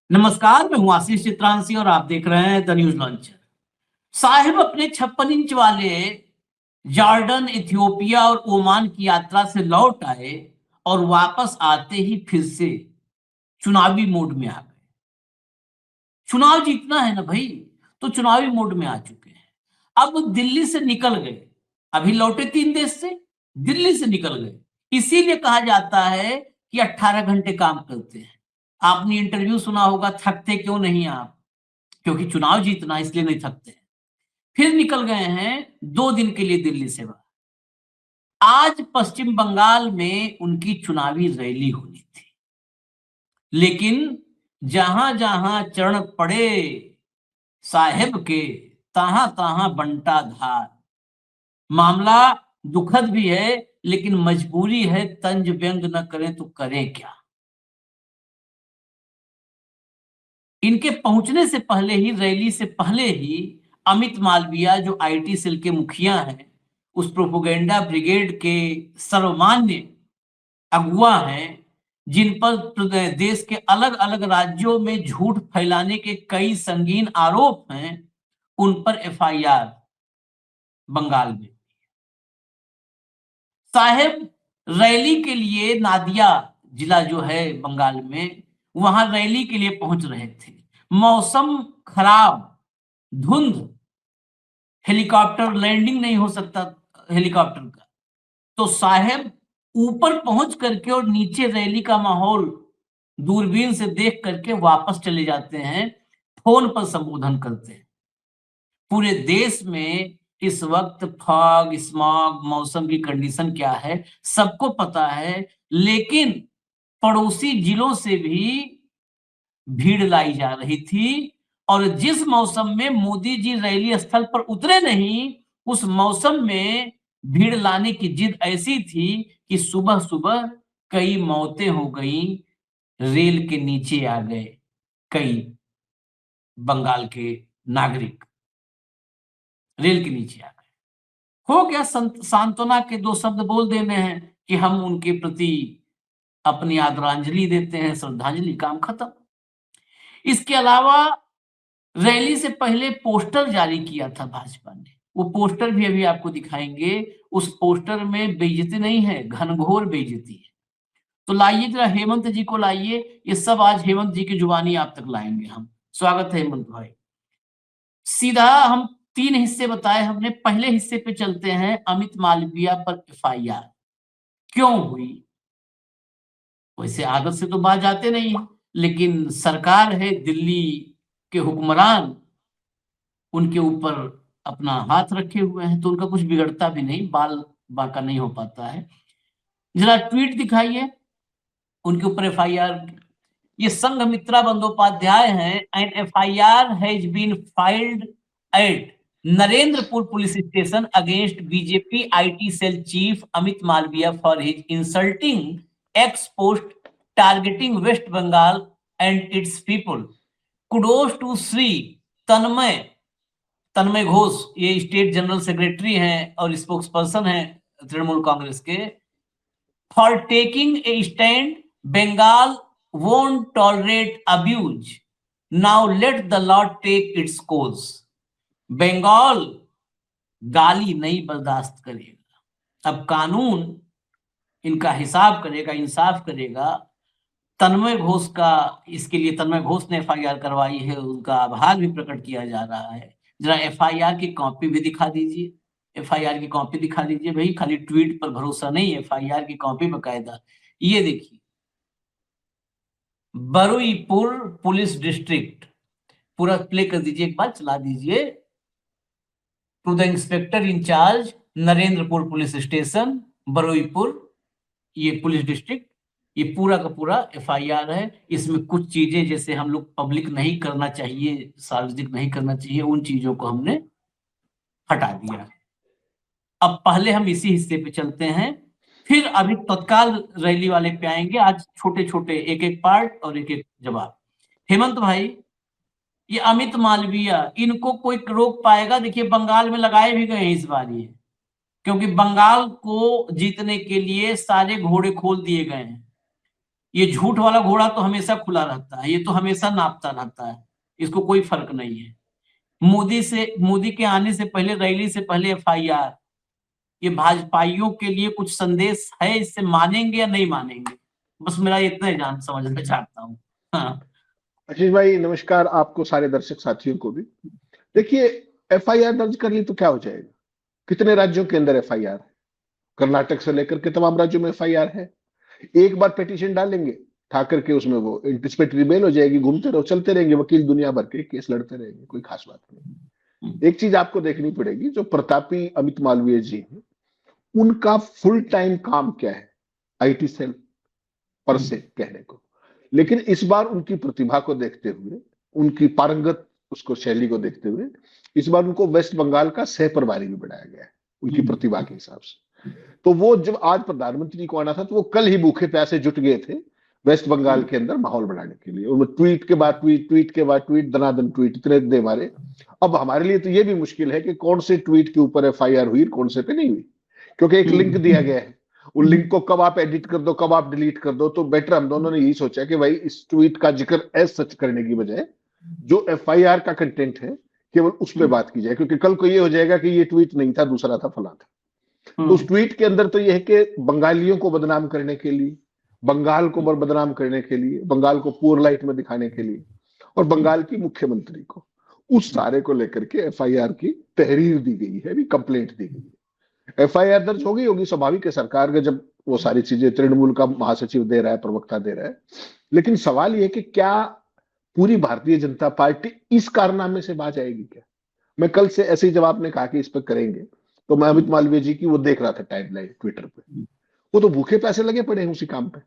नमस्कार, मैं हूं आशीष चित्रांशी और आप देख रहे हैं द न्यूज लॉन्चर। साहिब अपने 56 इंच वाले जॉर्डन, इथियोपिया और ओमान की यात्रा से लौट आए और वापस आते ही फिर से चुनावी मोड में आ गए। चुनाव जीतना है ना भाई, तो चुनावी मोड में आ चुके हैं। अब वो दिल्ली से निकल गए, अभी लौटे 3 देश से, दिल्ली से निकल गए। इसीलिए कहा जाता है कि 18 घंटे काम करते हैं। आपने इंटरव्यू सुना होगा, थकते क्यों नहीं आप? क्योंकि चुनाव जीतना, इसलिए नहीं थकते हैं। फिर निकल गए हैं 2 दिन के लिए दिल्ली से बाहर। आज पश्चिम बंगाल में उनकी चुनावी रैली होनी थी, लेकिन जहां जहां चरण पड़े साहेब के, तहां तहां बंटा धार। मामला दुखद भी है, लेकिन मजबूरी है, तंज व्यंग न करें तो करें क्या। इनके पहुंचने से पहले ही, रैली से पहले ही, अमित मालविया जो आईटी सेल के मुखिया हैं, उस प्रोपोगेंडा ब्रिगेड के सर्वमान्य अगुवा हैं, जिन पर देश के अलग अलग राज्यों में झूठ फैलाने के कई संगीन आरोप हैं, उन पर एफआईआर बंगाल में। साहेब रैली के लिए नादिया जिला जो है बंगाल में, वहां रैली के लिए पहुंच रहे थे। मौसम खराब, धुंध, हेलीकॉप्टर लैंडिंग नहीं हो सकता हेलीकॉप्टर का। तो साहेब ऊपर पहुंच करके और नीचे रैली का माहौल दूरबीन से देख करके वापस चले जाते हैं, फोन पर संबोधन करते हैं। पूरे देश में इस वक्त फॉग, स्मॉग, मौसम की कंडीशन क्या है सबको पता है, लेकिन पड़ोसी जिलों से भी भीड़ लाई जा रही थी। और जिस मौसम में मोदी जी रैली स्थल पर उतरे नहीं, उस मौसम में भीड़ लाने की जिद ऐसी थी कि सुबह सुबह कई मौतें हो गई, रेल के नीचे आ गए कई बंगाल के नागरिक, रेल के नीचे आ गए। हो गया, सांत्वना के 2 शब्द बोल देने हैं कि हम उनके प्रति अपनी आदरांजलि देते हैं, श्रद्धांजलि, काम खत्म। इसके अलावा रैली से पहले पोस्टर जारी किया था भाजपा ने, वो पोस्टर भी अभी आपको दिखाएंगे। उस पोस्टर में बेइज्जती नहीं है, घनघोर बेइज्जती है। तो लाइए जरा हेमंत जी को लाइए, ये सब आज हेमंत जी की जुबानी आप तक लाएंगे हम। स्वागत है हेमंत भाई। सीधा हम 3 हिस्से बताए हमने, पहले हिस्से पे चलते हैं। अमित मालविया पर एफआईआर क्यों हुई? वैसे आदत से तो बात जाते नहीं है, लेकिन सरकार है, दिल्ली के हुक्मरान उनके ऊपर अपना हाथ रखे हुए हैं, तो उनका कुछ बिगड़ता भी नहीं, बाल बांका नहीं हो पाता है। जरा ट्वीट दिखाइए उनके ऊपर एफआईआर। ये संघमित्रा बंदोपाध्याय हैं। An FIR has been filed at Narendrapur police station against BJP IT cell chief Amit Malviya for his insulting X post targeting West Bengal and its people. Kudos to Shri Tanmay Tanmay Ghosh, ये स्टेट जनरल सेक्रेटरी हैं और स्पोक्स पर्सन हैं तृणमूल कांग्रेस के। For taking a stand, Bengal won't tolerate abuse. Now let the law take its course. Bengal गाली नहीं बर्दाश्त करेगा, अब कानून इनका हिसाब करेगा, इंसाफ करेगा। तन्मय घोष का, इसके लिए तन्मय घोष ने एफआईआर करवाई है, उनका आभार भी प्रकट किया जा रहा है। जरा एफआईआर की कॉपी भी दिखा दीजिए, एफआईआर की कॉपी दिखा दीजिए भाई, खाली ट्वीट पर भरोसा नहीं, एफआईआर की कॉपी बकायदा। ये देखिए, बरुईपुर पुलिस डिस्ट्रिक्ट, पूरा प्ले कर दीजिए, एक बार चला दीजिए। To the inspector in-charge Narendrapur police station Baruipur, ये पुलिस डिस्ट्रिक्ट, ये पूरा का पूरा एफआईआर है। इसमें कुछ चीजें जैसे हम लोग पब्लिक नहीं करना चाहिए, सार्वजनिक नहीं करना चाहिए, उन चीजों को हमने हटा दिया। अब पहले हम इसी हिस्से पे चलते हैं, फिर अभी तत्काल रैली वाले पे आएंगे। आज छोटे छोटे एक एक पार्ट और एक एक जवाब। हेमंत भाई, ये अमित मालविया, इनको कोई रोक पाएगा? देखिए बंगाल में लगाए भी गए इस बार ये, क्योंकि बंगाल को जीतने के लिए सारे घोड़े खोल दिए गए हैं। ये झूठ वाला घोड़ा तो हमेशा खुला रहता है, ये तो हमेशा नापता रहता है, इसको कोई फर्क नहीं है। मोदी के आने से पहले, रैली से पहले एफआईआर, ये भाजपाइयों के लिए कुछ संदेश है, इससे मानेंगे या नहीं मानेंगे? बस मेरा इतना ही जान समझना चाहता हूँ। हाँ। आशीष भाई नमस्कार, आपको सारे दर्शक साथियों को भी। देखिए, एफआईआर दर्ज कर ली तो क्या हो जाएगा? कितने राज्यों के अंदर एफआईआर है? कर्नाटक से लेकर के तमाम राज्यों में एफआईआर है। एक बार पिटीशन डालेंगे, ठा करके उसमें वो एंटिसिपेटरी बेल हो जाएगी, घूमते रहो, चलते रहेंगे, वकील दुनिया भर के केस लड़ते रहेंगे, कोई खास बात नहीं। एक चीज आपको देखनी पड़ेगी, जो प्रतापी अमित मालवीय जी हैं, उनका फुल टाइम काम क्या है? आईटी सेल पर से कहने को। लेकिन इस बार उनकी प्रतिभा को देखते हुए, उनकी पारंगत उसको शैली को देखते हुए, इस बार उनको वेस्ट बंगाल का सह प्रभारी भी बनाया गया है, उनकी प्रतिभा के हिसाब से। तो वो जब आज प्रधानमंत्री को आना था, तो वो कल ही भूखे प्यासे जुट गए थे वेस्ट बंगाल के अंदर माहौल बनाने के लिए। और वो ट्वीट के बाद ट्वीट, ट्वीट के बाद ट्वीट, दनादन ट्वीट इतने दे मारे। अब हमारे लिए तो ये भी मुश्किल है कि कौन से ट्वीट के ऊपर एफआईआर हुई, कौन से पे नहीं हुई, क्योंकि एक लिंक दिया गया है। उस लिंक को कब आप एडिट कर दो, कब आप डिलीट कर दो। तो बेटर हम दोनों ने यही सोचा कि भाई इस ट्वीट का जिक्र एज सच करने की बजाय जो एफआईआर का कंटेंट है केवल उस पर बात की जाए, क्योंकि कल को ये हो जाएगा कि ये ट्वीट नहीं था, दूसरा था, फला था। तो उस ट्वीट के अंदर तो यह है कि बंगालियों को बदनाम करने के लिए, बंगाल को बदनाम करने के लिए, बंगाल को पुअर लाइट में दिखाने के लिए, और बंगाल की मुख्यमंत्री को, उस सारे को लेकर के एफआईआर की तहरीर दी गई है, भी कंप्लेंट दी गई है। एफआईआर दर्ज हो गई होगी, स्वाभाविक है, सरकार का जब वो सारी चीजें तृणमूल का महासचिव दे रहा है, प्रवक्ता दे रहा है। लेकिन सवाल यह कि क्या पूरी भारतीय जनता पार्टी इस कारनामे से बाज आएगी क्या? मैं कल से ऐसे ही जब आपने कहा कि इस पर करेंगे, तो मैं अमित मालवीय जी की वो देख रहा था टाइमलाइन ट्विटर पे। वो तो भूखे पैसे लगे पड़े हैं उसी काम पे,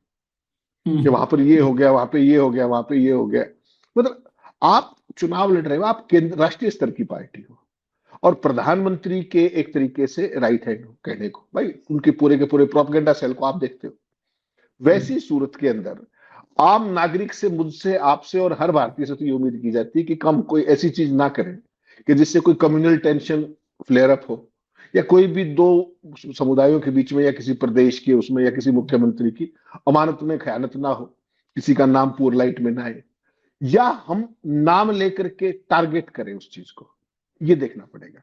कि वहां पर ये हो गया, वहां पे ये हो गया, वहां पे ये हो गया। मतलब आप चुनाव लड़ रहे हो, आप केंद्र राष्ट्रीय स्तर की पार्टी हो, और प्रधानमंत्री के एक तरीके से राइट हैंड हो कहने को, भाई उनके पूरे के पूरे प्रोपेगेंडा सेल को आप देखते हो। वैसी सूरत के अंदर आम नागरिक से, मुझसे, आपसे और हर भारतीय से तो ये उम्मीद की जाती है कि कम कोई ऐसी चीज ना करें कि जिससे कोई कम्युनल टेंशन फ्लेयर अप हो, या कोई भी दो समुदायों के बीच में, या किसी प्रदेश के उसमें, या किसी मुख्यमंत्री की अमानत में खयानत ना हो, किसी का नाम पूर लाइट में ना आए, या हम नाम लेकर के टारगेट करें उस चीज को। ये देखना पड़ेगा।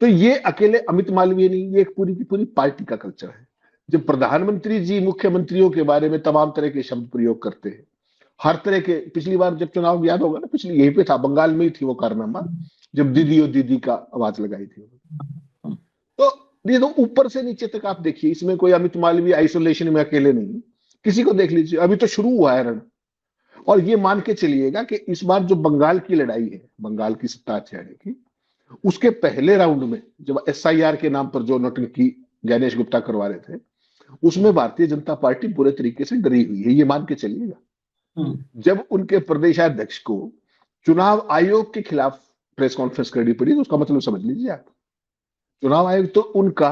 तो ये अकेले अमित मालवीय नहीं, ये एक पूरी की पूरी पार्टी का कल्चर है। जब प्रधानमंत्री जी मुख्यमंत्रियों के बारे में तमाम तरह के शब्द प्रयोग करते हैं, हर तरह के, पिछली बार जब चुनाव याद होगा ना, पिछली यहीं पे था, बंगाल में ही थी वो कारनामा, जब दीदी और दीदी का आवाज लगाई थी। तो ये तो ऊपर से नीचे तक आप देखिए, इसमें कोई अमित मालवीय आइसोलेशन में अकेले नहीं, किसी को देख लीजिए, अभी तो शुरू हुआ है रण। और ये मान के चलिएगा कि इस बार जो बंगाल की लड़ाई है, बंगाल की सत्ता हथियाने की, उसके पहले राउंड में जब एसआईआर के नाम पर जो नौटंकी ज्ञानेश गुप्ता करवा रहे थे, उसमें भारतीय जनता पार्टी पूरे तरीके से डरी हुई है, ये मान के चलिएगा। जब उनके प्रदेशाध्यक्ष को चुनाव आयोग के खिलाफ प्रेस कॉन्फ्रेंस करनी पड़ी, तो उसका मतलब समझ लीजिए आप, चुनाव आयोग तो उनका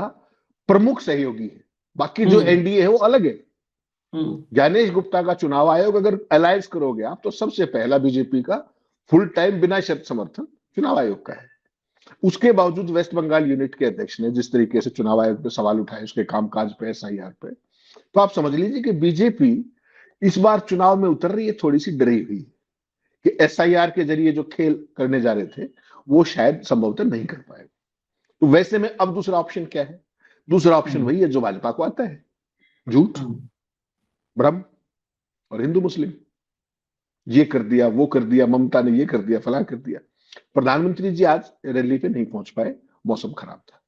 प्रमुख सहयोगी है, बाकी जो एनडीए है वो अलग है। ज्ञानेश गुप्ता का चुनाव आयोग अगर अलायंस करोगे आप, तो सबसे पहला बीजेपी का फुल टाइम बिना शर्त समर्थन चुनाव आयोग का है। उसके बावजूद वेस्ट बंगाल यूनिट के अध्यक्ष ने जिस तरीके से चुनाव आयोग पे सवाल उठाए, उसके कामकाज पे, एसआईआर पे, तो आप समझ लीजिए कि बीजेपी इस बार चुनाव में उतर रही है थोड़ी सी डरी हुई, कि एसआईआर के जरिए जो खेल करने जा रहे थे वो शायद संभवतः नहीं कर पाए। तो वैसे में अब दूसरा ऑप्शन क्या है? दूसरा ऑप्शन वही है जो भाजपा को आता है, झूठ, भ्रम और हिंदू मुस्लिम। ये कर दिया, वो कर दिया, ममता ने ये कर दिया, फला कर दिया। प्रधानमंत्री जी आज रैली पे नहीं पहुंच पाए, मौसम खराब था।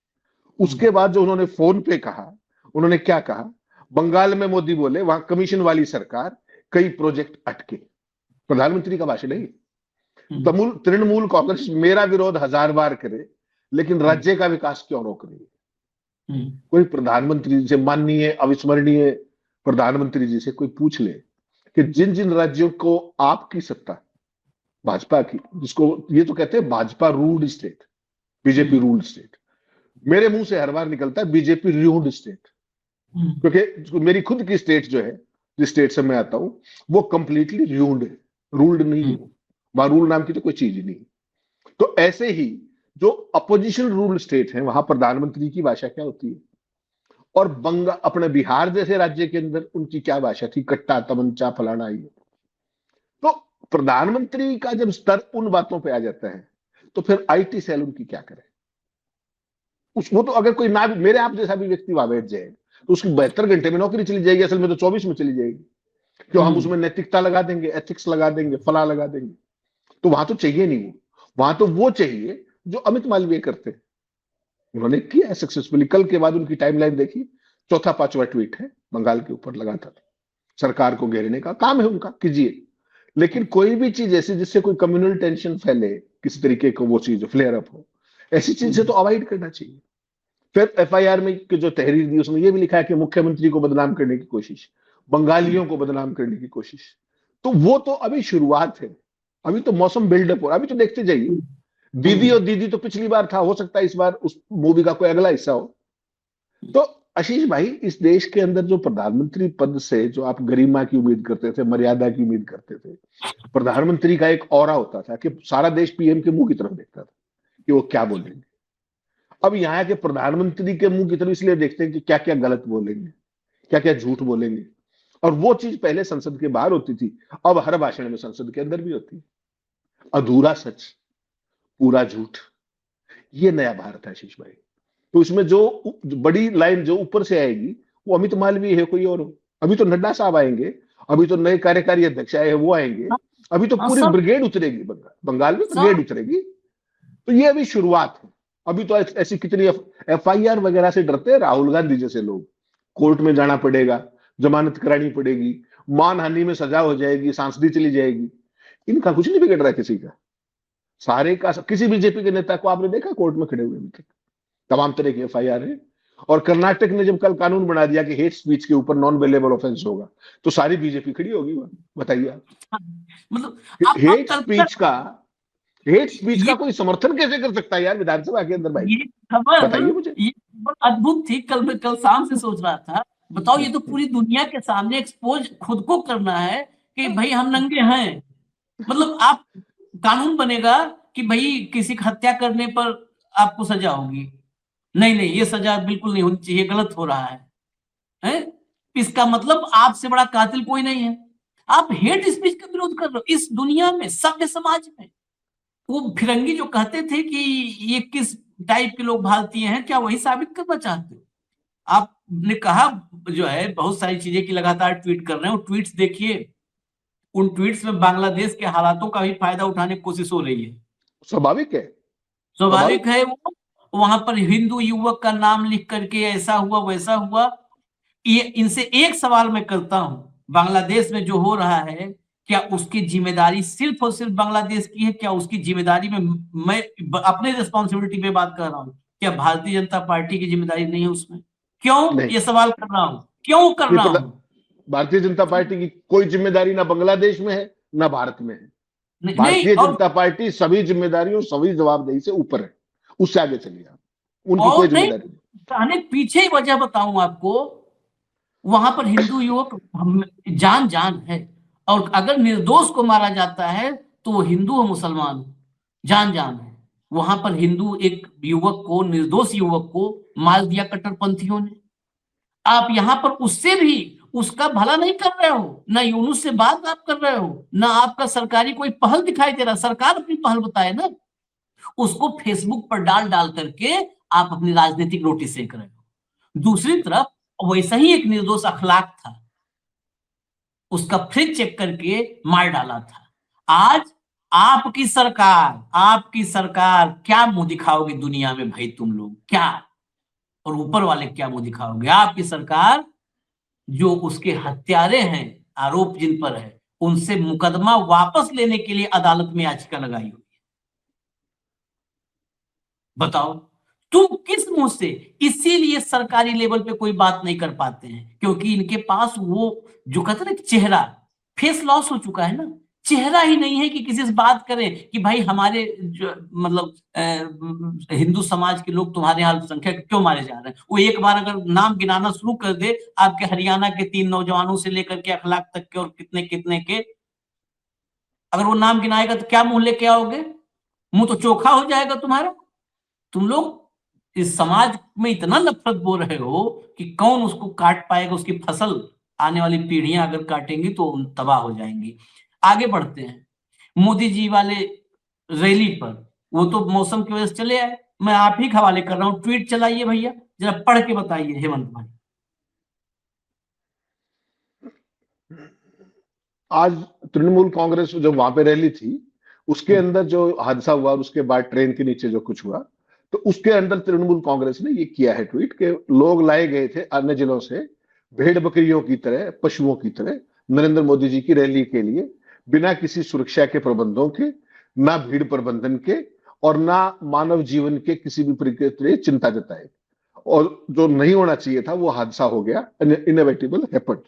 उसके बाद जो उन्होंने फोन पे कहा, उन्होंने क्या कहा? बंगाल में मोदी बोले वहां कमीशन वाली सरकार, कई प्रोजेक्ट अटके। प्रधानमंत्री का भाषण है। तृणमूल कांग्रेस मेरा विरोध 1000 बार करे, लेकिन राज्य का विकास क्यों रोक रही है? कोई प्रधानमंत्री जी से, माननीय अविस्मरणीय प्रधानमंत्री जी से कोई पूछ ले कि जिन जिन राज्यों को आपकी सत्ता, भाजपा की, जिसको ये तो कहते हैं Bhajpa ruled state, BJP ruled state, मेरे मुंह से हर बार निकलता है बीजेपी रूल्ड स्टेट, क्योंकि मेरी खुद की स्टेट जो है, जिस स्टेट से मैं आता हूं, वो कंप्लीटली रूल्ड है, रूल्ड नहीं है। वहां रूल नाम की तो कोई चीज ही नहीं। तो ऐसे ही जो अपोजिशन रूल्ड स्टेट है, वहां प्रधानमंत्री की भाषा क्या होती है? और अपने बिहार जैसे राज्य के अंदर उनकी क्या भाषा थी, कट्टा, तमंचा, फलाना, ये। तो प्रधानमंत्री का जब स्तर उन बातों पे आ जाता है, तो फिर आईटी सेल उनकी क्या करे? वो तो अगर कोई ना भी, मेरे आप जैसा भी व्यक्ति वहां बैठ जाए, तो उसकी 72 घंटे में नौकरी चली जाएगी, असल में तो 24 में चली जाएगी। क्यों? हम उसमें नैतिकता लगा देंगे, एथिक्स लगा देंगे, फला लगा देंगे। तो वहां तो चाहिए नहीं, वो वहां तो वो चाहिए जो अमित मालवीय करते हैं। उन्होंने किया है सक्सेसफुली। कल के बाद उनकी टाइमलाइन देखी, चौथा पांचवा ट्वीट है बंगाल के ऊपर लगातार। सरकार को घेरने का काम है उनका, कीजिए। लेकिन कोई भी चीज ऐसी जिससे कोई कम्युनल टेंशन फैले, किसी तरीके को वो चीज फ्लेयर अप हो, ऐसी चीज से तो अवॉइड करना चाहिए। फिर एफआईआर में जो तहरीर दी, उसमें यह भी लिखा है कि मुख्यमंत्री को बदनाम करने की कोशिश, बंगालियों को बदनाम करने की कोशिश। तो वो तो अभी शुरुआत है, अभी तो मौसम बिल्डअप हो, अभी तो देखते जाइए। दीदी और दीदी तो पिछली बार था, हो सकता है इस बार उस मूवी का कोई अगला हिस्सा हो। तो आशीष भाई, इस देश के अंदर जो प्रधानमंत्री पद से जो आप गरिमा की उम्मीद करते थे, मर्यादा की उम्मीद करते थे, प्रधानमंत्री का एक ऑरा होता था कि सारा देश पीएम के मुंह की तरफ देखता था कि वो क्या बोलेंगे। अब यहाँ के प्रधानमंत्री के मुंह की तरफ इसलिए देखते हैं कि क्या क्या गलत बोलेंगे, क्या क्या झूठ बोलेंगे। और वो चीज पहले संसद के बाहर होती थी, अब हर भाषण में संसद के अंदर भी होती है। अधूरा सच, पूरा झूठ, ये नया भारत है आशीष भाई। तो इसमें जो बड़ी लाइन जो ऊपर से आएगी, वो अमित मालवीय है, कोई और हो। अभी तो नड्डा साहब आएंगे, अभी तो नए कार्यकारी अध्यक्ष आए हैं, वो आएंगे। अभी तो पूरी सब ब्रिगेड उतरेगी, बंगाल में सब ब्रिगेड उतरेगी। तो ये अभी शुरुआत है। अभी तो ऐसी कितनी एफआईआर वगैरह से डरते हैं राहुल गांधी जैसे लोग। कोर्ट में जाना पड़ेगा, जमानत करानी पड़ेगी, मानहानि में सजा हो जाएगी, सांसदी चली जाएगी। इनका कुछ नहीं बिगड़ रहा है किसी का। सारे का किसी बीजेपी के नेता को आपने देखा कोर्ट में खड़े हुए? अभी तक तमाम तरह की एफआईआर है। और कर्नाटक ने जब कल कानून बना दिया कि हेट स्पीच के ऊपर नॉन वेलेबल ऑफेंस होगा, तो सारी बीजेपी खड़ी होगी वहां। बताइए आप, मतलब आप हेट कल्पना, स्पीच का हेट स्पीच ये का कोई समर्थन कैसे कर सकता है यार विधानसभा के अंदर भाई? ये खबर बताइए मुझे। ये खबर अद्भुत थी। मैं कल शाम से सोच रहा था, बताओ, ये तो पूरी दुनिया के सामने एक्सपोज खुद को करना है कि भाई हम नंगे हैं। मतलब आप, कानून बनेगा कि भाई किसी की हत्या करने पर आपको सजा होगी। नहीं नहीं, ये सजा बिल्कुल नहीं होनी चाहिए, गलत हो रहा है? इसका मतलब आपसे बड़ा कातिल कोई नहीं है। आप हेट स्पीच का विरोध कर रहे हो इस दुनिया में, सभ्य समाज में। वो फिरंगी जो कहते थे कि ये किस टाइप के लोग भारतीय हैं, क्या वही साबित करना चाहते हो? आपने कहा जो है बहुत सारी चीजें की लगातार ट्वीट कर रहे हो, ट्वीट्स देखिए। उन ट्वीट्स में बांग्लादेश के हालातों का भी फायदा उठाने की कोशिश हो रही है। स्वाभाविक है, स्वाभाविक स्वाभाविक। है। वो वहां पर हिंदू युवक का नाम लिख करके ऐसा हुआ वैसा हुआ। ये इनसे एक सवाल मैं करता हूं, बांग्लादेश में जो हो रहा है, क्या उसकी जिम्मेदारी सिर्फ और सिर्फ बांग्लादेश की है? क्या उसकी जिम्मेदारी में, मैं अपने रिस्पॉन्सिबिलिटी पे बात कर रहा हूं, क्या भारतीय जनता पार्टी की जिम्मेदारी नहीं है उसमें? क्यों नहीं, ये सवाल कर रहा हूं, क्यों कर ये रहा हूं? भारतीय जनता पार्टी की कोई जिम्मेदारी ना बांग्लादेश में है ना भारत में है। नहीं, नहीं, भारतीय और जनता पार्टी सभी जिम्मेदारियों, सभी जवाबदेही से ऊपर है। उससे आगे चलिए आप, उनकी कोई नहीं, जिम्मेदारी नहीं। जाने पीछे ही वजह बताऊं आपको। वहां पर हिंदू युवक जान जान है, और अगर निर्दोष को मारा जाता है तो वो हिंदू हो मुसलमान हो, जान जान है। वहां पर हिंदू एक युवक को, निर्दोष युवक को मार दिया कट्टरपंथियों ने। आप यहां पर उससे भी उसका भला नहीं कर रहे हो, ना यूनुस से बात आप कर रहे हो, ना आपका सरकारी कोई पहल दिखाई दे रहा। सरकार अपनी पहल बताए ना, उसको फेसबुक पर डाल डाल करके आप अपनी राजनीतिक रोटी सेक रहे हो। दूसरी तरफ वैसा ही एक निर्दोष अखलाक था, उसका फ्रिज चेक करके मार डाला था। आज आपकी सरकार क्या मुंह दिखाओगे दुनिया में भाई? तुम लोग क्या, और ऊपर वाले क्या मुंह दिखाओगे? आपकी सरकार जो उसके हत्यारे हैं, आरोप जिन पर है, उनसे मुकदमा वापस लेने के लिए अदालत में याचिका लगाई हुई है। बताओ, तुम किस मुंह से? इसीलिए सरकारी लेवल पे कोई बात नहीं कर पाते हैं, क्योंकि इनके पास वो जो कहते हैं ना चेहरा, फेस लॉस हो चुका है ना। चेहरा ही नहीं है कि किसी से बात करें कि भाई हमारे मतलब हिंदू समाज के लोग तुम्हारे यहाँ अल्पसंख्यक क्यों मारे जा रहे हैं। वो एक बार अगर नाम गिनाना शुरू कर दे, आपके हरियाणा के 3 नौजवानों से लेकर के अखलाक तक के और कितने कितने के, अगर वो नाम गिनाएगा तो क्या मुंह लेके आओगे? मुंह तो चोखा हो जाएगा तुम्हारा। तुम लोग इस समाज में इतना नफरत बो रहे हो कि कौन उसको काट पाएगा, उसकी फसल आने वाली पीढ़ियां अगर काटेंगी तो तबाह हो जाएंगी। आगे बढ़ते हैं मोदी जी वाले रैली पर, वो तो मौसम की वजह से चले आए। मैं आप ही के हवाले कर रहा हूँ, ट्वीट चलाइए भैया, जरा पढ़ के बताइए हेमंत भाई। आज तृणमूल कांग्रेस जो वहां पे रैली थी, उसके अंदर जो हादसा हुआ और उसके बाद ट्रेन के नीचे जो कुछ हुआ, तो उसके अंदर तृणमूल कांग्रेस ने ये किया है ट्वीट कि लोग लाए गए थे अन्य जिलों से भेड़ बकरियों की तरह, पशुओं की तरह नरेंद्र मोदी जी की रैली के लिए, बिना किसी सुरक्षा के प्रबंधों के, ना भीड़ प्रबंधन के, और ना मानव जीवन के किसी भी प्रकार की चिंता जताए। और जो नहीं होना चाहिए था वो हादसा हो गया, inevitable happened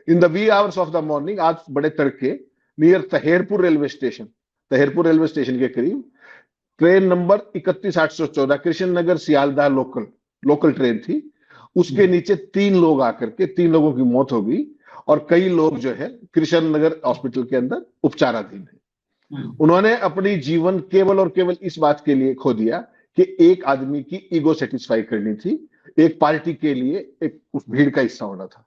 in the wee hours of the morning. आज बड़े तड़के near Taherpur railway station, Taherpur railway station के करीब train number 31814 Krishnanagar Sealdah local local train थी, उसके नीचे 3 लोग आकर के 3 लोगों की मौत हो गई और कई लोग जो है कृष्णनगर हॉस्पिटल के अंदर उपचाराधीन है। उन्होंने अपनी जीवन केवल और केवल इस बात के लिए खो दिया कि एक आदमी की ईगो सेटिस्फाई करनी थी, एक पार्टी के लिए एक उस भीड़ का हिस्सा होना था।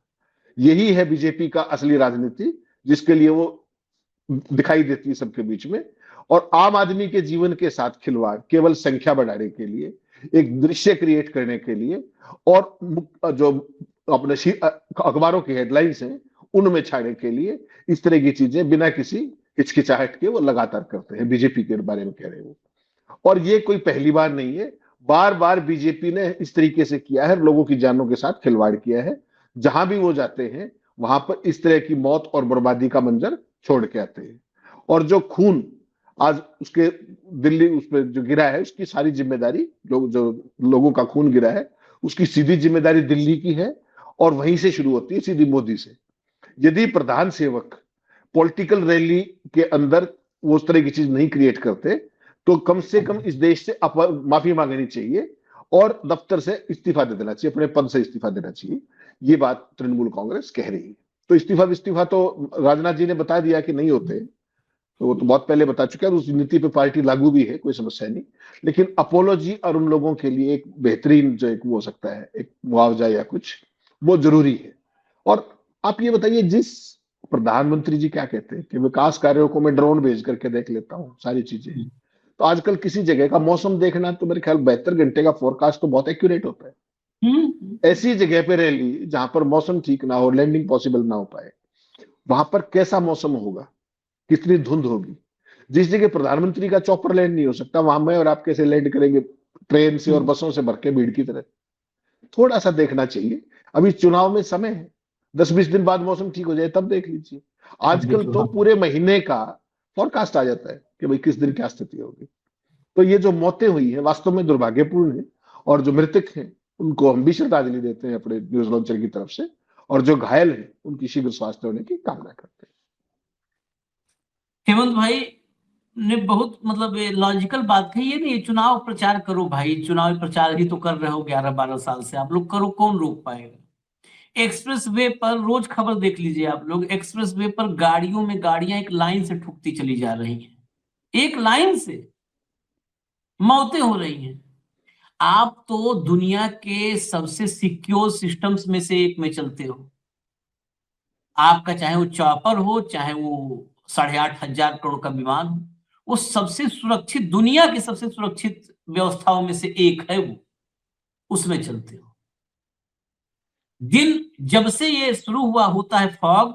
यही है बीजेपी का असली राजनीति, जिसके लिए वो दिखाई देती है सबके बीच में। और आम आदमी के जीवन के साथ खिलवाड़ केवल संख्या बढ़ाने के लिए, एक दृश्य क्रिएट करने के लिए, और जो अपने अखबारों की हेडलाइंस हैं उनमें छाने के लिए, इस तरह की चीजें बिना किसी हिचकिचाहट के वो लगातार करते हैं। बीजेपी के बारे में कह रहे हो, और ये कोई पहली बार नहीं है, बार बार बीजेपी ने इस तरीके से किया है, लोगों की जानों के साथ खिलवाड़ किया है। जहां भी वो जाते हैं वहां पर इस तरह की मौत और बर्बादी का मंजर छोड़ के आते हैं। और जो खून आज उसके दिल्ली उस पर जो गिरा है, उसकी सारी जिम्मेदारी, जो लोगों का खून गिरा है उसकी सीधी जिम्मेदारी दिल्ली की है, और वहीं से शुरू होती है सीधी मोदी से। यदि प्रधान सेवक पॉलिटिकल रैली के अंदर वो उस तरह की चीज नहीं क्रिएट करते, तो कम से कम इस देश से माफी मांगनी चाहिए और दफ्तर से इस्तीफा दे देना चाहिए, अपने पद से इस्तीफा देना चाहिए। ये बात तृणमूल कांग्रेस कह रही है। तो इस्तीफा तो राजनाथ जी ने बता दिया कि नहीं होते, तो वो तो बहुत पहले बता चुका है, उस नीति पे पार्टी लागू भी है, कोई समस्या नहीं। लेकिन अपोलॉजी और उन लोगों के लिए एक बेहतरीन जो एक वो हो सकता है, एक मुआवजा या कुछ, वो जरूरी है। और आप ये बताइए, जिस प्रधानमंत्री जी क्या कहते हैं कि विकास कार्यों को मैं ड्रोन भेज करके देख लेता हूँ सारी चीजें, तो आजकल किसी जगह का मौसम देखना तो मेरे ख्याल 72 घंटे का फोरकास्ट तो बहुत एक्यूरेट होता है। ऐसी जगह पे रैली जहां पर मौसम ठीक ना हो, लैंडिंग पॉसिबल ना हो पाए, वहां पर कैसा मौसम होगा, कितनी धुंध होगी। जिस जगह प्रधानमंत्री का चॉपर लैंड नहीं हो सकता, वहां मैं और आप कैसे लैंड करेंगे, ट्रेन से और बसों से भर के भीड़ की तरह। थोड़ा सा देखना चाहिए। अभी चुनाव में समय है, 10-20 दिन बाद मौसम ठीक हो जाए तब देख लीजिए। आजकल तो पूरे महीने का फोरकास्ट आ जाता है कि भाई किस दिन क्या स्थिति होगी। तो ये जो मौतें हुई है वास्तव में दुर्भाग्यपूर्ण है, और जो मृतक हैं उनको हम भी श्रद्धांजलि देते हैं अपने न्यूज लॉन्चर की तरफ से, और जो घायल हैं उनकी शीघ्र स्वास्थ्य होने की कामना करते हैं। हेमंत भाई ने बहुत मतलब लॉजिकल बात कही है। नहीं, चुनाव प्रचार करो भाई, चुनाव प्रचार ही तो कर रहे हो 11-12 साल से आप लोग, करो, कौन रोक पाएगा। एक्सप्रेस वे पर रोज खबर देख लीजिए आप लोग, एक्सप्रेस वे पर गाड़ियों में गाड़ियां एक लाइन से ठुकती चली जा रही हैं, एक लाइन से मौतें हो रही हैं। आप तो दुनिया के सबसे सिक्योर सिस्टम्स में से एक में चलते हो। आपका चाहे वो चॉपर हो, चाहे वो 8,500 करोड़ का विमान हो, वो सबसे सुरक्षित, दुनिया की सबसे सुरक्षित व्यवस्थाओं में से एक है, वो उसमें चलते हो। दिन जब से ये शुरू हुआ होता है फॉग,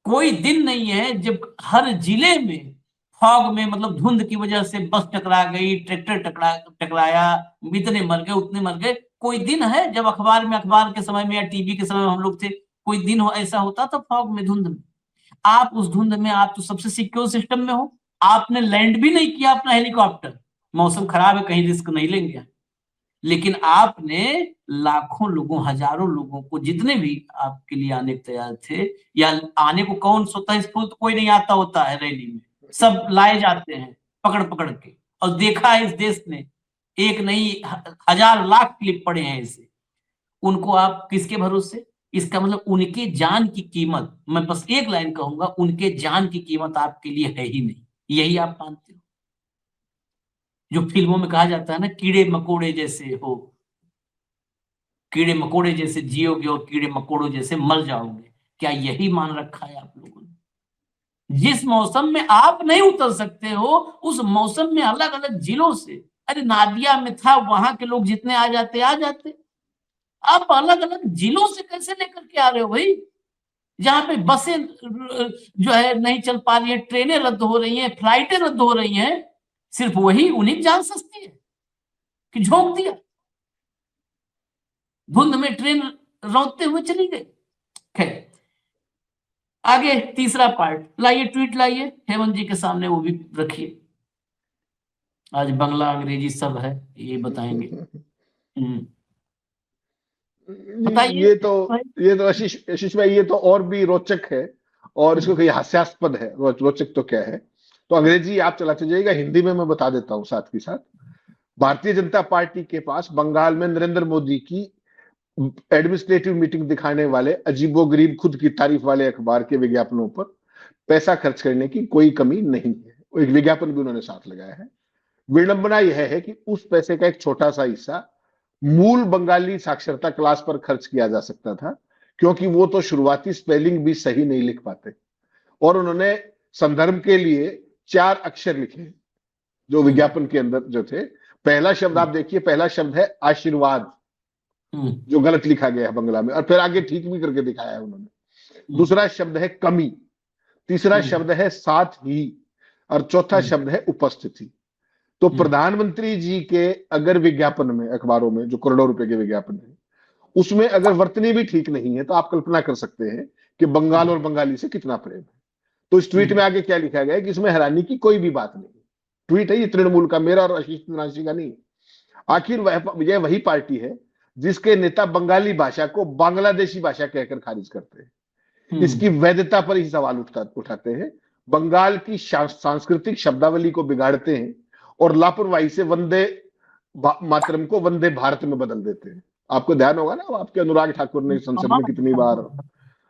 कोई दिन नहीं है जब हर जिले में फॉग में, मतलब धुंध की वजह से बस टकरा गई, ट्रैक्टर टकराया, इतने मर गए, उतने मर गए। कोई दिन है जब अखबार के समय में या टीवी के समय में हम लोग थे, कोई दिन ऐसा होता था फॉग में, धुंध में? आप उस धुंध में, आप तो सबसे सिक्योर सिस्टम में हो, आपने लैंड भी नहीं किया अपना हेलीकॉप्टर, मौसम खराब है कहीं रिस्क नहीं लेंगे, लेकिन आपने लाखों लोगों, हजारों लोगों को, जितने भी आपके लिए आने को तैयार थे, या आने को कौन स्वतः स्फूर्त, कोई नहीं आता होता है रैली में, सब लाए जाते हैं पकड़ पकड़ के। और देखा है इस देश ने, एक नहीं हजार लाख क्लिप पड़े हैं ऐसे। उनको आप किसके भरोसे? इसका मतलब उनके जान की कीमत, मैं बस एक लाइन कहूंगा, उनके जान की कीमत आपके लिए है ही नहीं, यही आप मानते हो। जो फिल्मों में कहा जाता है ना, कीड़े मकोड़े जैसे हो, कीड़े मकोड़े जैसे जियोगे और कीड़े मकोड़ों जैसे मर जाओगे। क्या यही मान रखा है आप लोगों ने? जिस मौसम में आप नहीं उतर सकते हो, उस मौसम में अलग अलग जिलों से, अरे नादिया में था, वहां के लोग जितने आ जाते। आप अलग अलग जिलों से कैसे लेकर के आ रहे हो भाई? जहां पे बसें जो है नहीं चल पा रही है, ट्रेनें रद्द हो रही हैं, फ्लाइटें रद्द हो रही हैं, सिर्फ वही उन्हीं की जान सस्ती है कि झोंक दिया, धुंध में ट्रेन रौंदते हुए चली गई। खैर, आगे तीसरा पार्ट लाइए, ट्वीट लाइए हेमंत जी के सामने, वो भी रखिए। आज बांग्ला अंग्रेजी सब है, ये बताएंगे। बताइए ये तो आशीष आशीष भाई, ये तो और भी रोचक है, और इसको कहीं हास्यास्पद है। रोचक तो क्या है, तो अंग्रेजी आप चलाते जाइएगा, हिंदी में मैं बता देता हूँ साथ के साथ। भारतीय जनता पार्टी के पास बंगाल में नरेंद्र मोदी की एडमिनिस्ट्रेटिव मीटिंग दिखाने वाले अजीबोगरीब खुद की तारीफ वाले अखबार के विज्ञापनों पर पैसा खर्च करने की कोई कमी नहीं है। एक विज्ञापन भी उन्होंने साथ लगाया है। विडंबना यह है कि उस पैसे का एक छोटा सा हिस्सा मूल बंगाली साक्षरता क्लास पर खर्च किया जा सकता था, क्योंकि वो तो शुरुआती स्पेलिंग भी सही नहीं लिख पाते। और उन्होंने संदर्भ के लिए 4 अक्षर लिखे जो विज्ञापन के अंदर जो थे। पहला शब्द आप देखिए, पहला शब्द है आशीर्वाद, जो गलत लिखा गया है बंगला में, और फिर आगे ठीक भी करके दिखाया है उन्होंने। दूसरा शब्द है कमी, तीसरा शब्द है साथ ही, और चौथा शब्द है उपस्थिति। तो प्रधानमंत्री जी के अगर विज्ञापन में, अखबारों में जो करोड़ों रुपए के विज्ञापन है, उसमें अगर वर्तनी भी ठीक नहीं है, तो आप कल्पना कर सकते हैं कि बंगाल और बंगाली से कितना प्रेम है। तो इस ट्वीट में आगे क्या लिखा गया है कि इसमें हैरानी की कोई भी बात नहीं। ट्वीट है ये तृणमूल का, मेरा और आशीष चंद्रांशी का नहीं। आखिर यह वही पार्टी है जिसके नेता बंगाली भाषा को बांग्लादेशी भाषा कहकर खारिज करते हैं। इसकी वैधता पर ही सवाल उठाते हैं, बंगाल की सांस्कृतिक शब्दावली को बिगाड़ते हैं, और लापरवाही से वंदे मातरम को वंदे भारत में बदल देते हैं। आपको ध्यान होगा ना, आपके अनुराग ठाकुर ने संसद में कितनी बार,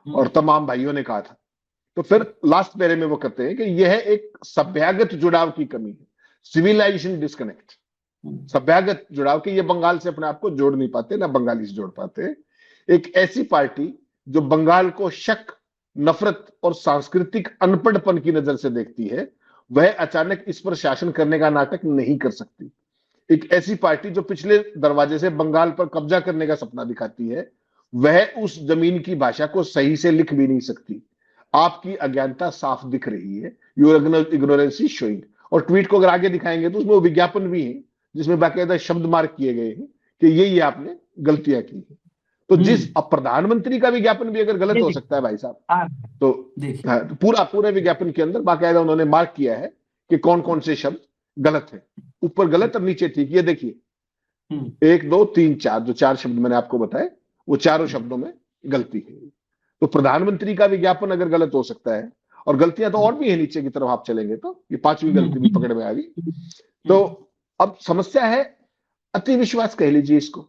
और तमाम भाइयों ने कहा था। तो फिर लास्ट पैरे में वो कहते हैं कि यह एक सभ्यागत जुड़ाव की कमी है, सिविलाइजेशन डिस्कनेक्ट। सभ्यागत जुड़ाव के ये बंगाल से अपने आप को जोड़ नहीं पाते, ना बंगाली से जोड़ पाते। एक ऐसी पार्टी जो बंगाल को शक, नफरत और सांस्कृतिक अनपढ़पन की नजर से देखती है, वह अचानक इस पर शासन करने का नाटक नहीं कर सकती। एक ऐसी पार्टी जो पिछले दरवाजे से बंगाल पर कब्जा करने का सपना दिखाती है, वह उस जमीन की भाषा को सही से लिख भी नहीं सकती। आपकी अज्ञानता साफ दिख रही है, योर इग्नोरेंस इज शोइंग। और ट्वीट को अगर आगे दिखाएंगे तो उसमें वो विज्ञापन भी है जिसमें बाकायदा शब्द मार्क किए गए हैं कि ये आपने गलतियां की है। तो जिस अब प्रधानमंत्री का विज्ञापन भी अगर गलत हो सकता है भाई साहब, तो पूरे विज्ञापन के अंदर बाकायदा उन्होंने मार्क किया है कि कौन कौन से शब्द गलत है, ऊपर गलत और नीचे ठीक। ये देखिए 1 2 3 4 जो 4 शब्द मैंने आपको बताए, वो चारों शब्दों में गलती है। तो प्रधानमंत्री का विज्ञापन अगर गलत हो सकता है, और गलतियां तो और भी है नीचे की तरफ आप चलेंगे तो ये 5वीं गलती भी पकड़ में आ गई। तो अब समस्या है अति विश्वास कह लीजिए इसको।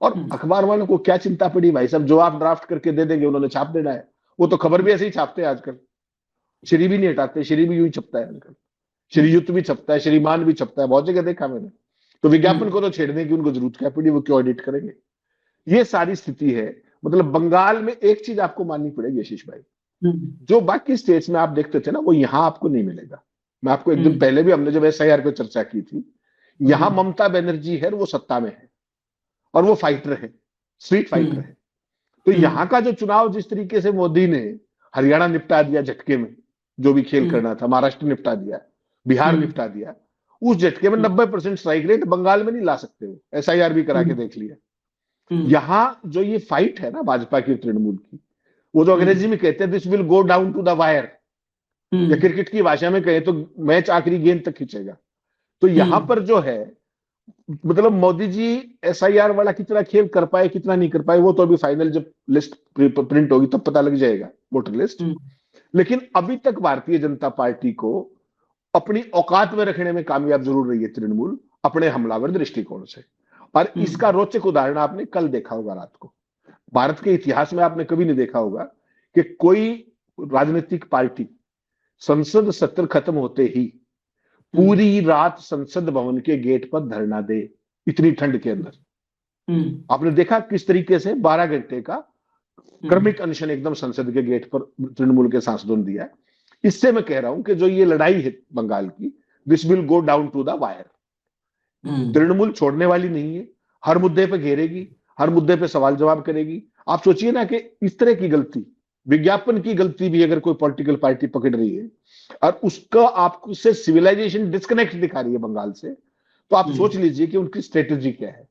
और अखबार वालों को क्या चिंता पड़ी भाई साहब, जो आप ड्राफ्ट करके दे देंगे उन्होंने छाप देना है। वो तो खबर भी ऐसे ही छापते हैं आजकल, श्री भी नहीं हटाते, श्री भी यूं ही छपता है आजकल, श्रीयुक्त भी छपता है, श्रीमान भी छपता है, बहुत जगह देखा मैंने। तो विज्ञापन को तो छेड़ने की उनको जरूरत क्या पड़ी, वो क्यों एडिट करेंगे। ये सारी स्थिति है। मतलब बंगाल में एक चीज आपको माननी पड़ेगी आशीष भाई, जो बाकी स्टेट्स में आप देखते थे ना, वो यहां आपको नहीं मिलेगा। मैं आपको एक दिन पहले भी, हमने जब SIR पे चर्चा की थी, यहां ममता बनर्जी है, वो सत्ता में है और वो फाइटर है, स्ट्रीट फाइटर है। तो यहां का जो चुनाव जिस तरीके से मोदी ने हरियाणा निपटा दिया झटके में, जो भी खेल करना था, महाराष्ट्र निपटा दिया, बिहार निपटा दिया, उस झटके में 90% स्ट्राइक रेट बंगाल में नहीं ला सकते हो। SIR भी करा के देख लिया। यहां जो ये फाइट है ना भाजपा की, तृणमूल की, वो जो अंग्रेजी में कहते हैं this will go down to the wire, या क्रिकेट की भाषा में कहें तो मैच आखिरी गेंद तक खींचेगा। तो यहां पर जो है, मतलब मोदी जी SIR वाला कितना खेल कर पाए कितना नहीं कर पाए, वो तो अभी फाइनल जब लिस्ट प्रिंट होगी तब पता लग जाएगा, वोटर लिस्ट। लेकिन अभी तक भारतीय जनता पार्टी को अपनी औकात में रखने में कामयाब जरूर रही है तृणमूल, अपने हमलावर दृष्टिकोण से। और इसका रोचक उदाहरण आपने कल देखा होगा रात को। भारत के इतिहास में आपने कभी नहीं देखा होगा कि कोई राजनीतिक पार्टी संसद सत्र खत्म होते ही पूरी रात संसद भवन के गेट पर धरना दे, इतनी ठंड के अंदर। आपने देखा किस तरीके से 12 घंटे का क्रमिक अनशन एकदम संसद के गेट पर तृणमूल के सांसदों ने दिया। इससे मैं कह रहा हूं कि जो ये लड़ाई है बंगाल की, this will go down to the wire. Trinamool छोड़ने वाली नहीं है, हर मुद्दे पे घेरेगी, हर मुद्दे पे सवाल जवाब करेगी। आप सोचिए ना कि इस तरह की गलती, विज्ञापन की गलती भी अगर कोई पॉलिटिकल पार्टी पकड़ रही है और उसका आपको से सिविलाइजेशन डिस्कनेक्ट दिखा रही है बंगाल से, तो आप सोच लीजिए कि उनकी स्ट्रेटेजी क्या है।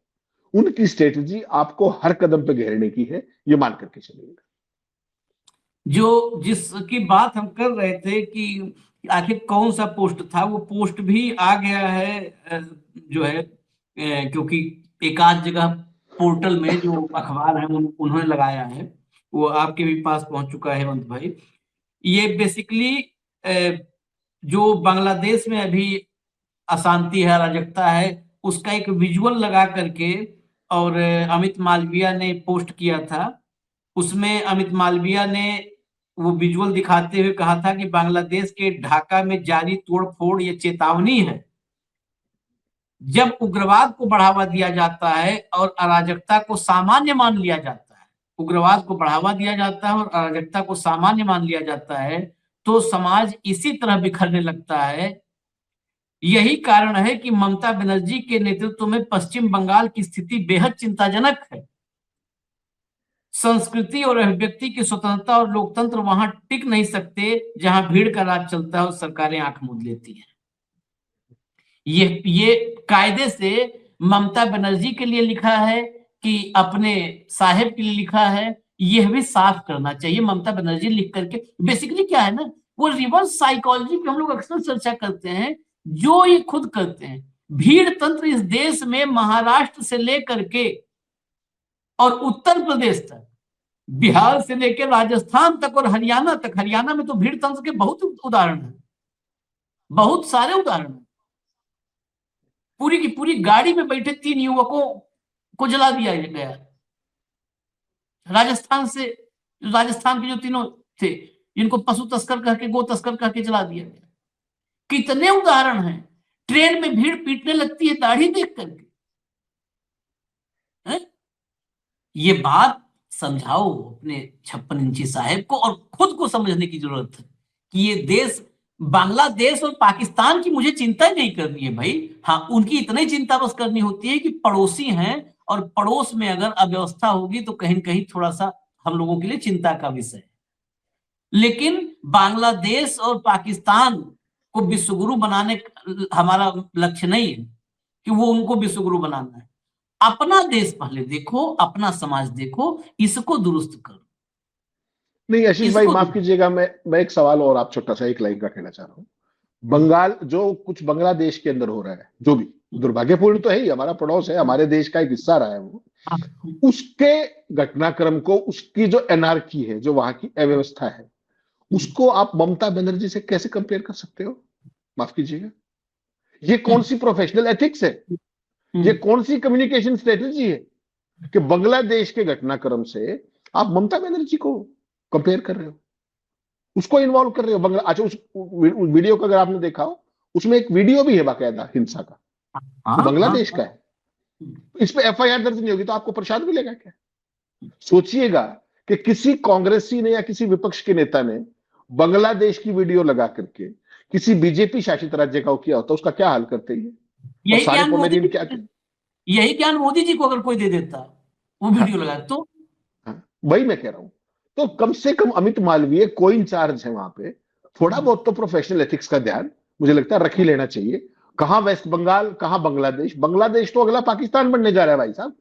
उनकी स्ट्रेटेजी आपको हर कदम पे घेरने की है, ये मान करके चलिएगा। जो जिसकी बात हम कर रहे थे कि आखिर कौन सा पोस्ट था, वो पोस्ट भी आ गया है जो है, क्योंकि एक आध जगह पोर्टल में जो अखबार है उन्होंने लगाया है, वो आपके भी पास पहुंच चुका है हेमंत भाई। ये बेसिकली जो बांग्लादेश में अभी अशांति है, अराजकता है, उसका एक विजुअल लगा करके और अमित मालविया ने पोस्ट किया था। उसमें अमित मालविया ने वो विजुअल दिखाते हुए कहा था कि बांग्लादेश के ढाका में जारी तोड़फोड़ ये चेतावनी है। जब उग्रवाद को बढ़ावा दिया जाता है और अराजकता को सामान्य मान लिया जाता है, उग्रवाद को बढ़ावा दिया जाता है और अराजकता को सामान्य मान लिया जाता है, तो समाज इसी तरह बिखरने लगता है। यही कारण है कि ममता बनर्जी के नेतृत्व में पश्चिम बंगाल की स्थिति बेहद चिंताजनक है। संस्कृति और अभिव्यक्ति की स्वतंत्रता और लोकतंत्र वहां टिक नहीं सकते जहां भीड़ का राज चलता है और सरकारें आंख मूंद लेती हैं। ये कायदे से ममता बनर्जी के लिए लिखा है कि अपने साहेब के लिए लिखा है, यह भी साफ करना चाहिए। ममता बनर्जी लिख करके बेसिकली क्या है ना, वो रिवर्स साइकोलॉजी पे हम लोग अक्सर चर्चा करते हैं, जो ये खुद करते हैं। भीड़ तंत्र इस देश में महाराष्ट्र से लेकर के और उत्तर प्रदेश तक, बिहार से लेकर राजस्थान तक और हरियाणा तक, हरियाणा में तो भीड़ तंत्र के बहुत उदाहरण हैं, बहुत सारे उदाहरण हैं। पूरी की पूरी गाड़ी में बैठे 3 युवकों को जला दिया गया राजस्थान से। राजस्थान के जो तीनों थे, जिनको पशु तस्कर कह के, गो तस्कर कह के जला दिया गया। कितने उदाहरण हैं। ट्रेन में भीड़ पीटने लगती है दाढ़ी देख करके। ये बात समझाओ अपने 56 इंची साहेब को, और खुद को समझने की जरूरत है कि ये देश, बांग्लादेश और पाकिस्तान की मुझे चिंता नहीं करनी है भाई। हाँ, उनकी इतनी ही चिंता बस करनी होती है कि पड़ोसी हैं, और पड़ोस में अगर अव्यवस्था होगी तो कहीं न कहीं थोड़ा सा हम लोगों के लिए चिंता का विषय है। लेकिन बांग्लादेश और पाकिस्तान को विश्वगुरु बनाने हमारा लक्ष्य नहीं है कि वो उनको विश्वगुरु बनाना है। अपना देश पहले देखो, अपना समाज देखो, इसको दुरुस्त करो। नहीं आशीष भाई, माफ कीजिएगा, मैं एक सवाल और आप छोटा सा एक लाइन का कहना चाह रहा हूँ। बंगाल, जो कुछ बांग्लादेश के अंदर हो रहा है, जो भी दुर्भाग्यपूर्ण तो है ही, हमारा पड़ोस है, हमारे देश का एक हिस्सा रहा है वो, उसके घटनाक्रम को, उसकी जो एनार्की है, जो वहां की अव्यवस्था है, उसको आप ममता बनर्जी से कैसे कंपेयर कर सकते हो? माफ कीजिएगा, ये कौन सी प्रोफेशनल एथिक्स है? ये कौन सी कम्युनिकेशन स्ट्रेटेजी है कि बांग्लादेश के घटनाक्रम से आप ममता बनर्जी को कंपेयर कर रहे हो, उसको इन्वॉल्व कर रहे हो? अच्छा, उस वीडियो का अगर आपने देखा हो, उसमें एक वीडियो भी है बाकायदा हिंसा का, तो बांग्लादेश का है। इस पे एफआईआर दर्ज नहीं होगी तो आपको प्रसाद मिलेगा क्या? सोचिएगा कि किसी कांग्रेसी ने या किसी विपक्ष के नेता ने बांग्लादेश की वीडियो लगा करके किसी बीजेपी शासित राज्य का किया होता, उसका क्या हाल करते हैं? यही ज्ञान मोदी जी को अगर कोई दे देता वो वीडियो लगा तो। वही मैं कह रहा हूं। तो कम से कम अमित मालवीय को इंचार्ज है वहां पे, थोड़ा बहुत तो प्रोफेशनल एथिक्स का ध्यान मुझे लगता है रख ही लेना चाहिए। कहां वेस्ट बंगाल, कहां बांग्लादेश? बांग्लादेश तो अगला पाकिस्तान बनने जा रहा है भाई साहब,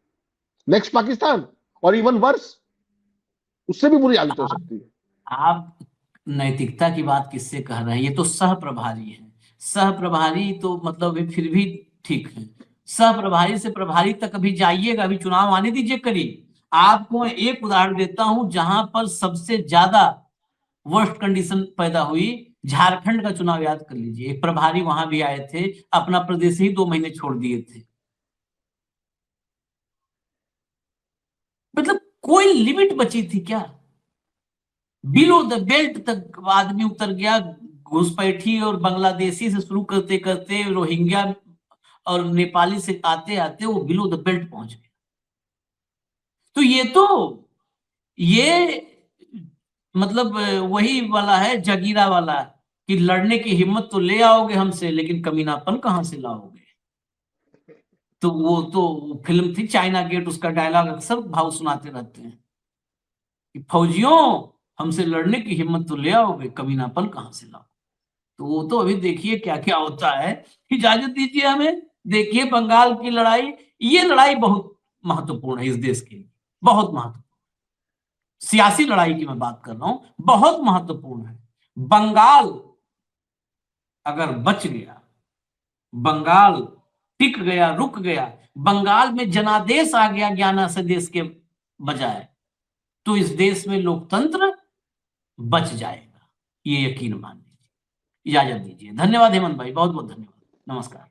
नेक्स्ट पाकिस्तान, और इवन वर्स, उससे भी बुरी हालत हो सकती है। आप नैतिकता की बात किससे कह रहे हैं? ये तो सह प्रभारी है। सह प्रभारी तो मतलब फिर भी ठीक है, सह प्रभारी से प्रभारी तक अभी जाइएगा, अभी चुनाव आने दीजिए करीब। आपको एक उदाहरण देता हूं जहां पर सबसे ज्यादा वर्स्ट कंडीशन पैदा हुई, झारखंड का चुनाव याद कर लीजिए। एक प्रभारी वहां भी आए थे, अपना प्रदेश ही 2 महीने छोड़ दिए थे। मतलब कोई लिमिट बची थी क्या? बिलो द बेल्ट तक आदमी उतर गया। घुसपैठी और बांग्लादेशी से शुरू करते करते रोहिंग्या और नेपाली से आते आते वो बिलो द बेल्ट पहुंच गया। तो ये मतलब वही वाला है, जगीरा वाला, कि लड़ने की हिम्मत तो ले आओगे हमसे, लेकिन कमीनापन कहां से लाओगे। तो वो तो फिल्म थी चाइना गेट, उसका डायलॉग अक्सर भाव सुनाते रहते हैं कि फौजियों, हमसे लड़ने की हिम्मत तो ले आओगे, कमीनापन कहां से लाओ। तो वो तो अभी देखिए क्या क्या होता है। इजाजत दीजिए हमें, देखिए बंगाल की लड़ाई, ये लड़ाई बहुत महत्वपूर्ण है इस देश के लिए, बहुत महत्वपूर्ण। सियासी लड़ाई की मैं बात कर रहा हूं, बहुत महत्वपूर्ण है। बंगाल अगर बच गया, बंगाल टिक गया, रुक गया, बंगाल में जनादेश आ गया ज्ञानाशय देश के बजाय, तो इस देश में लोकतंत्र बच जाएगा, ये यकीन मान लीजिए। इजाजत दीजिए, धन्यवाद हेमंत भाई, बहुत बहुत धन्यवाद, नमस्कार।